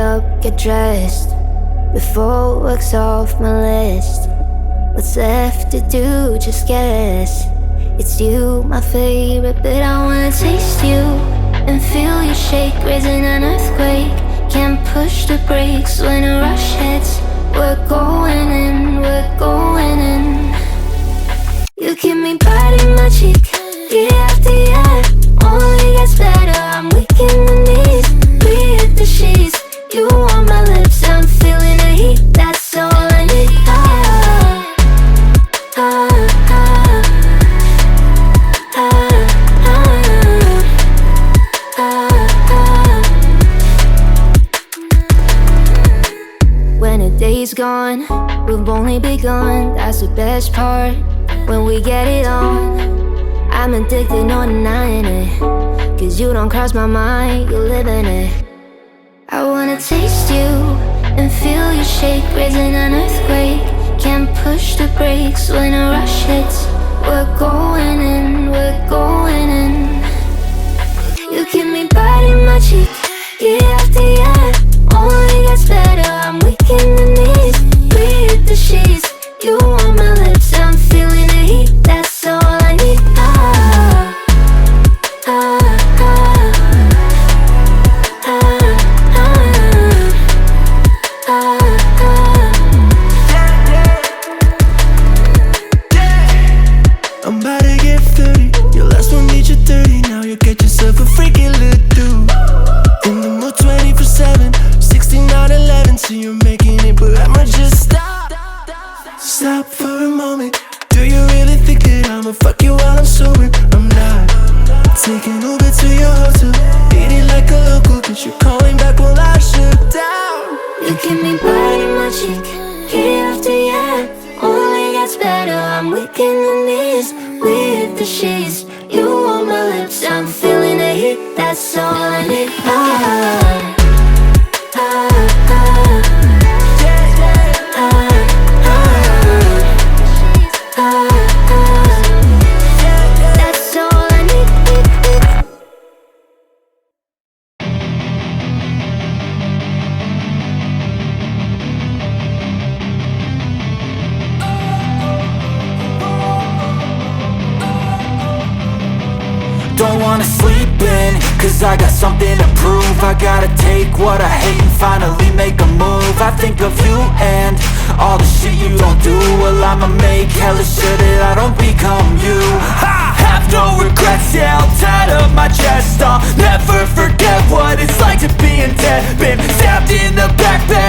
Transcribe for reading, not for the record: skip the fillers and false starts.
up, get dressed. Before work's off my list. What's left to do, just guess. It's you, my favorite, but I wanna taste you and feel you shake, raising an earthquake. Can't push the brakes when a rush hits. We're going in, we're going in. You keep me biting my cheek, year after year. Only gets better, I'm weak in the knees. We hit the sheets, you on my lips, I'm feeling the heat. That's all I need. When a day's gone, we've only begun. That's the best part, when we get it on. I'm addicted, no denying it. Cause you don't cross my mind, you live in it. I wanna taste you and feel you shake, raising an earthquake. Can't push the brakes when a rush hits. We're going in, we're going in. You keep me biting my cheek, year after year. Only gets better, I'm weak in the knees. We hit the sheets, you on my lips, I'm feeling the heat. That's all I need. I'm about to get 30. Your last one made you 30. Now you get yourself a freaking little dude. In the mood 24/7, 16/11. So you're making it, but I'ma just stop. Stop for a moment. Do you really think that I'ma fuck you while I'm sober? I'm not. Taking Uber to your hotel, eating like a local, but you're calling back while I shut down. You keep me biting my cheek, year after year. Only gets better, I'm weak in the knees. We hit the sheets, you on my lips, I'm feeling the heat. That's all I need. That's all I need. Don't wanna sleep in, cause I got something to prove. I gotta take what I hate and finally make a move. I think of you and all the shit you don't do. Well, I'ma make hella sure that I don't become you. I have no regrets, yeah, I'll tie up my chest. I'll never forget what it's like to be in debt. Been stabbed in the back bed